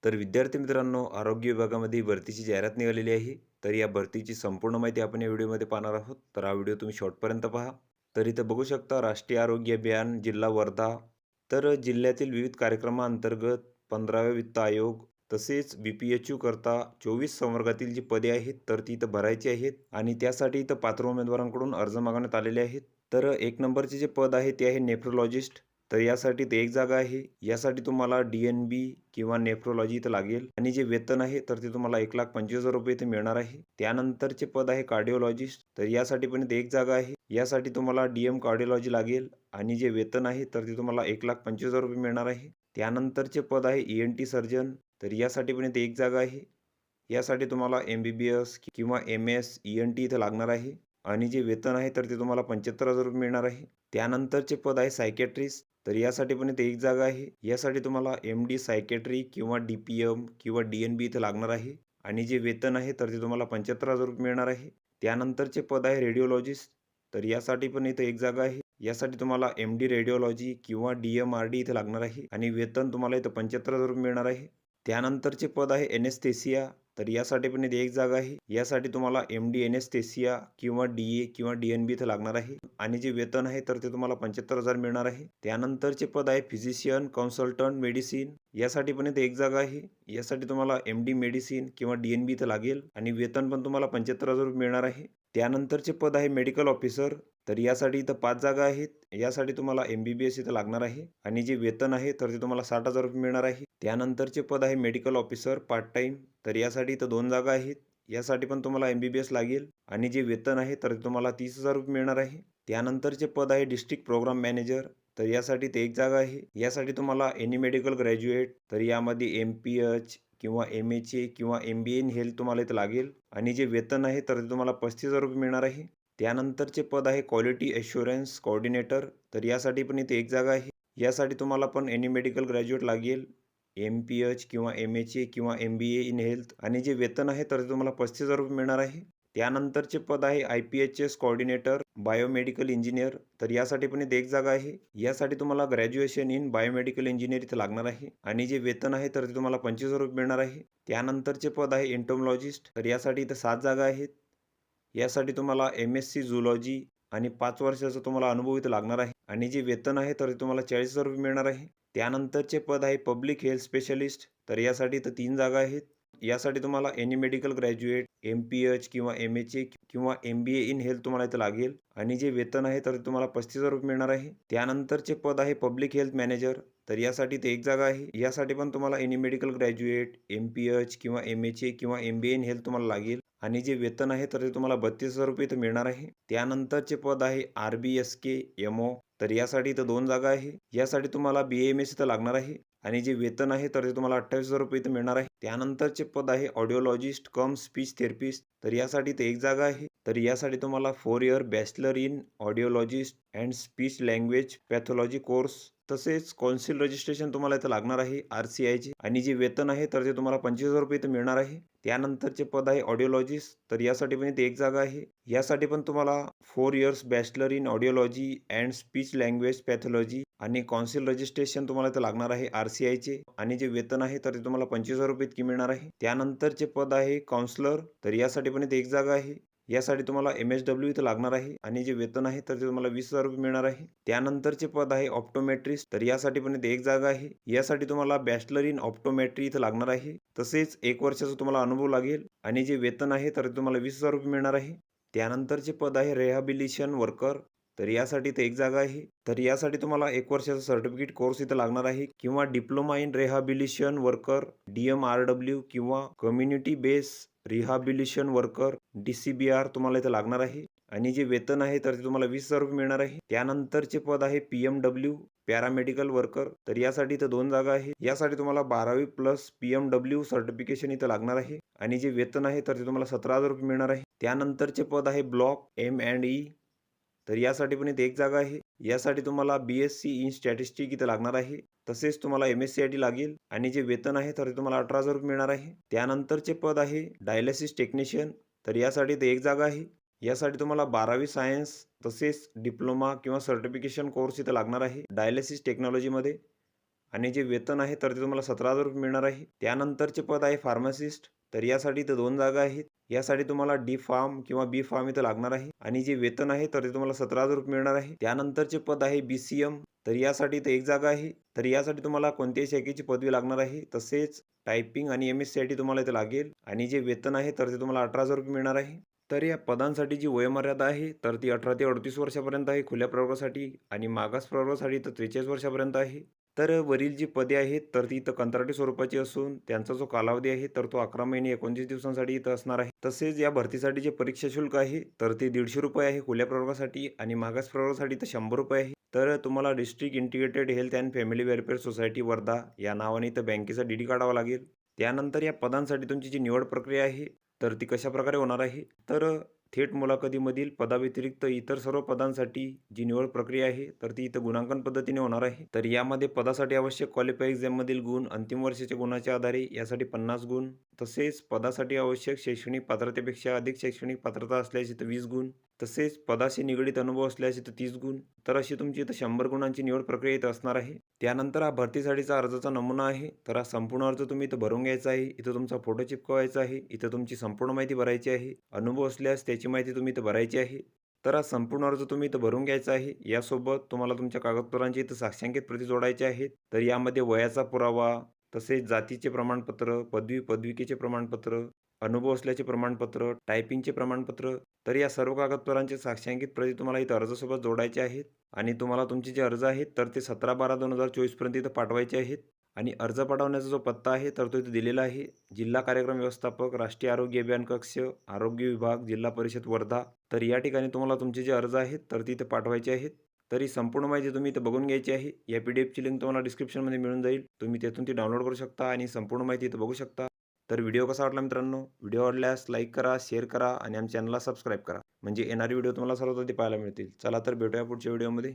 तर विद्यार्थी मित्रांनो, आरोग्य विभागामध्ये भरतीची जाहिरात निघालेली आहे. तर या भरतीची संपूर्ण माहिती आपण या व्हिडिओमध्ये पाहणार आहोत. तर हा व्हिडिओ तुम्ही शेवटपर्यंत पहा. तर इथं बघू शकता राष्ट्रीय आरोग्य अभियान जिल्हा वर्धा. तर जिल्ह्यातील विविध कार्यक्रमांतर्गत 15व्या वित्त आयोग तसेच BPHU करता 24 संवर्गातील जी पदे आहेत तर ती इथं भरायची आहेत आणि त्यासाठी इथं पात्र उमेदवारांकडून अर्ज मागवण्यात आलेले आहेत. तर 1 नंबरचे जे पद आहे ते आहे नेफ्रोलॉजिस्ट. तर यासाठी ते एक जागा आहे. यासाठी तुम्हाला DNB किंवा नेफ्रोलॉजी इथं लागेल आणि जे वेतन आहे तर ते तुम्हाला 1,25,000 रुपये इथे मिळणार आहे. त्यानंतरचे पद आहे कार्डिओलॉजिस्ट. तर यासाठी पण इथे एक जागा आहे. यासाठी तुम्हाला DM कार्डिओलॉजी लागेल आणि जे वेतन आहे तर ते तुम्हाला 1,25,000 रुपये मिळणार आहे. त्यानंतरचे पद आहे ENT सर्जन. तर यासाठी पण इथे एक जागा आहे. यासाठी तुम्हाला MBBS किंवा MS ENT इथं लागणार आहे आणि जे वेतन आहे तर ते तुम्हाला 75,000 रुपये मिळणार आहे. त्यानंतरचे पद आहे सायकॅट्रिस्ट. तर यासाठी पण इथे एक जागा आहे. यासाठी तुम्हाला MD सायकॅट्री किंवा DPM किंवा DNB इथं लागणार आहे आणि जे वेतन आहे तर ते तुम्हाला 75,000 रुपये मिळणार आहे. त्यानंतरचे पद आहे रेडिओलॉजिस्ट. तर यासाठी पण इथं एक जागा आहे. यासाठी तुम्हाला MD रेडिओलॉजी किंवा DMRD इथं लागणार आहे आणि वेतन तुम्हाला इथं 75,000 रुपये मिळणार आहे. त्यानंतरचे पद आहे एनेस्थेसिया. तर यासाठी पण इथे एक जागा आहे. यासाठी तुम्हाला MD एनेस्थेसिया किंवा DA किंवा DNB इथं लागणार आहे आणि जे वेतन आहे तर ते तुम्हाला 75,000 मिळणार आहे. त्यानंतरचे पद आहे फिजिशियन कन्सल्टंट मेडिसिन. यासाठी पण इथे एक जागा आहे. यासाठी तुम्हाला MD मेडिसिन किंवा DNB इथं लागेल आणि वेतन पण तुम्हाला 75,000 रुपये मिळणार आहे. त्यानंतरचे पद आहे मेडिकल ऑफिसर. तर यासाठी इथं 5 जागा आहेत. यासाठी तुम्हाला MBBS इथं लागणार आहे आणि जे वेतन आहे तर ते तुम्हाला 60,000 रुपये मिळणार आहे. त्यानंतरचे पद आहे मेडिकल ऑफिसर पार्ट टाईम. तर यासाठी इथं 2 जागा आहेत. यासाठी पण तुम्हाला MBBS लागेल आणि जे वेतन आहे तर ते तुम्हाला 30,000 रुपये मिळणार आहे. त्यानंतरचे पद आहे डिस्ट्रिक्ट प्रोग्राम मॅनेजर. तर यासाठी ते एक जागा आहे. यासाठी तुम्हाला एनी मेडिकल ग्रॅज्युएट. तर यामध्ये MPH किंवा MHA किंवा MBA इन हेल्थ तुम्हाला इथं लागेल आणि जे वेतन आहे तर ते तुम्हाला 35,000 रुपये मिळणार आहे. त्यानंतरचे पद आहे क्वालिटी ॲश्युरन्स कोऑर्डिनेटर. तर यासाठी पण इथे एक जागा आहे. यासाठी तुम्हाला पण एनी मेडिकल ग्रॅज्युएट लागेल. MPH किंवा MHA किंवा MBA इन हेल्थ आणि जे वेतन आहे तर ते तुम्हाला 35,000 रुपये मिळणार आहे. त्यानंतरचे पद आहे IPHS कोऑर्डिनेटर बायोमेडिकल इंजिनियर. तर यासाठी पण इथे एक जागा आहे. यासाठी तुम्हाला ग्रॅज्युएशन इन बायोमेडिकल इंजिनियर इथे लागणार आहे आणि जे वेतन आहे तर ते तुम्हाला 25,000 रुपये मिळणार आहे. त्यानंतरचे पद आहे एंटोमॉलॉजिस्ट. तर यासाठी इथं 7 जागा आहेत. यासाठी तुम्हाला MSc झूलॉजी आणि 5 वर्षाचा तुम्हाला अनुभव इथं लागणार आहे आणि जे वेतन आहे तर ते तुम्हाला 40,000 रुपये मिळणार आहे. त्यानंतरचे पद आहे पब्लिक हेल्थ स्पेशलिस्ट. तर यासाठी इथं 3 जागा आहेत. यासाठी तुम्हाला एनी मेडिकल ग्रॅज्युएट, MPH किंवा MHA किंवा MBA इन हेल्थ तुम्हाला इथं लागेल आणि जे वेतन आहे तर ते तुम्हाला 35,000 रुपये मिळणार आहे. त्यानंतरचे पद आहे पब्लिक हेल्थ मॅनेजर. तर यासाठी ते एक जागा आहे. यासाठी पण तुम्हाला एनी मेडिकल ग्रॅज्युएट, MPH किंवा MHA किंवा MBA इन हेल्थ तुम्हाला लागेल आणि जे वेतन आहे तर ते तुम्हाला 32,000 रुपये इथं मिळणार आहे. त्यानंतरचे पद आहे RBSK MO. तर यासाठी इथं 2 जागा आहे. यासाठी तुम्हाला BAMS इथं लागणार आहे आणि जे वेतन आहे तर ते तुम्हाला 28,000 रुपये इथं मिळणार आहे. त्यानंतरचे पद आहे ऑडिओलॉजिस्ट कम स्पीच थेरपिस्ट. तर यासाठी इथं एक जागा आहे. तर यासाठी तुम्हाला 4 year bachelor in audiologist and speech language pathology course तसेच कौन्सिल रजिस्ट्रेशन तुम्हाला इथं लागणार आहे RCIचे आणि जे वेतन आहे तर ते तुम्हाला 25,000 रुपये इथं मिळणार आहे. त्यानंतरचे पद आहे ऑडिओलॉजिस्ट. तर यासाठी पण इथे एक जागा आहे. यासाठी पण तुम्हाला 4 years bachelor in audiology and speech language pathology आणि कौन्सिल रजिस्ट्रेशन तुम्हाला इथं लागणार आहे RCIचे आणि जे वेतन आहे तर ते तुम्हाला 25,000 रुपये इतकी मिळणार आहे. त्यानंतरचे पद आहे काउन्सलर. तर यासाठी पण इथे एक जागा आहे. यासाठी तुम्हाला MSW इथं लागणार आहे आणि जे वेतन आहे तर ते तुम्हाला 20,000 रुपये मिळणार आहे. त्यानंतरचे पद आहे ऑप्टोमेट्रिस्ट. तर यासाठी पण इथे एक जागा आहे. यासाठी तुम्हाला बॅचलर इन ऑप्टोमेट्री इथं लागणार आहे. तसेच 1 वर्षाचा तुम्हाला अनुभव लागेल आणि जे वेतन आहे तर ते तुम्हाला 20,000 रुपये मिळणार आहे. त्यानंतरचे पद आहे रिहॅबिलिटेशन वर्कर. तर यासाठी इथे एक जागा आहे. तर यासाठी तुम्हाला 1 वर्षाचा सर्टिफिकेट कोर्स इथं लागणार आहे किंवा diploma in rehabilitation worker DMRW किंवा community base rehabilitation worker DCBR तुम्हाला इथं लागणार आहे आणि जे वेतन आहे तर ते तुम्हाला 20,000 रुपये मिळणार आहे. त्यानंतरचे पद आहे PMW पॅरामेडिकल वर्कर. तर यासाठी इथं 2 जागा आहे. यासाठी तुम्हाला 12वी प्लस PMW सर्टिफिकेशन इथं लागणार आहे आणि जे वेतन आहे तर ते तुम्हाला 17,000 रुपये मिळणार आहे. त्यानंतरचे पद आहे ब्लॉक M&E. तर यासाठी पण इथे एक जागा आहे. यासाठी तुम्हाला BSc इन स्टॅटिस्टिक इथं लागणार आहे. तसेच तुम्हाला MSCIT लागेल आणि जे वेतन आहे तर ते तुम्हाला 18,000 रुपये मिळणार आहे. त्यानंतरचे पद आहे डायलिसिस टेक्निशियन. तर यासाठी इथे एक जागा आहे. यासाठी तुम्हाला 12वी सायन्स तसेच डिप्लोमा किंवा सर्टिफिकेशन कोर्स इथं लागणार आहे डायलिसिस टेक्नॉलॉजीमध्ये. आणि जे वेतन आहे तर ते तुम्हाला 17,000 रुपये मिळणार आहे. त्यानंतरचे पद आहे फार्मासिस्ट. तर यासाठी इथं 2 जागा आहेत. यासाठी तुम्हाला डी फार्म किंवा बी फार्म इथं लागणार आहे आणि जे वेतन आहे तर ते तुम्हाला 17,000 रुपये मिळणार आहे. त्यानंतरचे पद आहे BCM. तर यासाठी इथं 1 जागा आहे. तर यासाठी तुम्हाला कोणत्याही शाखेची पदवी लागणार आहे. तसेच टायपिंग आणि MSc तुम्हाला इथं लागेल आणि जे वेतन आहे तर ते तुम्हाला 18,000 रुपये मिळणार आहे. तर या पदांसाठी जी वयोमर्यादा आहे तर ती 18 ते 38 वर्षापर्यंत आहे खुल्या प्रवर्गासाठी आणि मागास प्रवर्गासाठी तर 43 वर्षापर्यंत आहे. तर वरील जी पदे आहेत तर ती इथं कंत्राटी स्वरूपाची असून त्यांचा जो कालावधी आहे तर तो 11 महिने 29 दिवसांसाठी इथं असणार आहे. तसेच या भरतीसाठी जे परीक्षा शुल्क आहे तर ते 150 रुपये आहे खुल्या प्रवर्गासाठी आणि मागास प्रवर्गासाठी तर 100 रुपये आहे. तर तुम्हाला district integrated health and family welfare society Wardha या नावाने इथं बँकेचा DD काढावा लागेल. त्यानंतर या पदांसाठी तुमची जी निवड प्रक्रिया आहे तर ती कशाप्रकारे होणार आहे तर थेट मुलाखतीमधील पदाव्यतिरिक्त इतर सर्व पदांसाठी जी निवड प्रक्रिया आहे तर ती इथं गुणांकन पद्धतीने होणार आहे. तर यामध्ये पदासाठी आवश्यक क्वालिफाय एक्झाममधील गुण, अंतिम वर्षाच्या गुणाच्या आधारे यासाठी 50 गुण, तसेच पदासाठी आवश्यक शैक्षणिक पात्रतेपेक्षा अधिक शैक्षणिक पात्रता असल्यास इथं 20 गुण, तसेच पदाशी निगडीत अनुभव असल्यास इथं 30 गुण. तर अशी तुमची इथं 100 गुणांची निवड प्रक्रिया इथं असणार आहे. त्यानंतर हा भरतीसाठीचा अर्जाचा नमुना आहे. तर हा संपूर्ण अर्ज तुम्ही इथं भरून घ्यायचा आहे. इथं तुमचा फोटो चिपकवायचा आहे. इथं तुमची संपूर्ण माहिती भरायची आहे. अनुभव असल्यास त्याची माहिती तुम्ही इथं भरायची आहे. तर हा संपूर्ण अर्ज तुम्ही इथं भरून घ्यायचा आहे. यासोबत तुम्हाला तुमच्या कागदपत्रांची इथं साक्षांकित प्रती जोडायच्या आहेत. तर यामध्ये वयाचा पुरावा, तसेच जातीचे प्रमाणपत्र, पदवी, पदविकेचे प्रमाणपत्र, अनुभव असल्याचे प्रमाणपत्र, टायपिंगचे प्रमाणपत्र. तर या सर्व कागदपत्रांचे साक्षांकित प्रती तुम्हाला इथं अर्जासोबत जोडायचे आहेत आणि तुम्हाला तुमचे जे अर्ज आहेत तर ते 17/12/2024 पर्यंत इथं पाठवायचे आहेत. आणि अर्ज पाठवण्याचा जो पत्ता आहे तर तो इथे दिलेला आहे. जिल्हा कार्यक्रम व्यवस्थापक, राष्ट्रीय आरोग्य अभियान कक्ष, आरोग्य विभाग, जिल्हा परिषद वर्धा. तर या ठिकाणी तुम्हाला तुमचे जे अर्ज आहेत तर ते इथे पाठवायचे आहेत. तर ही संपूर्ण माहिती तुम्ही इथे बघून घ्यायची आहे. या PDFची लिंक तुम्हाला डिस्क्रिप्शनमध्ये मिळून जाईल. तुम्ही तिथून ती डाउनलोड करू शकता आणि संपूर्ण माहिती इथे बघू शकता. तर व्हिडिओ कसा वाटला मित्रांनो? व्हिडिओ आवडल्यास लाईक करा, शेअर करा आणि आमच्या चॅनलला सबस्क्राईब करा. म्हणजे येणारे व्हिडिओ तुम्हाला सर्वात आधी पाहायला मिळतील. चला तर भेटूया पुढच्या व्हिडिओमध्ये.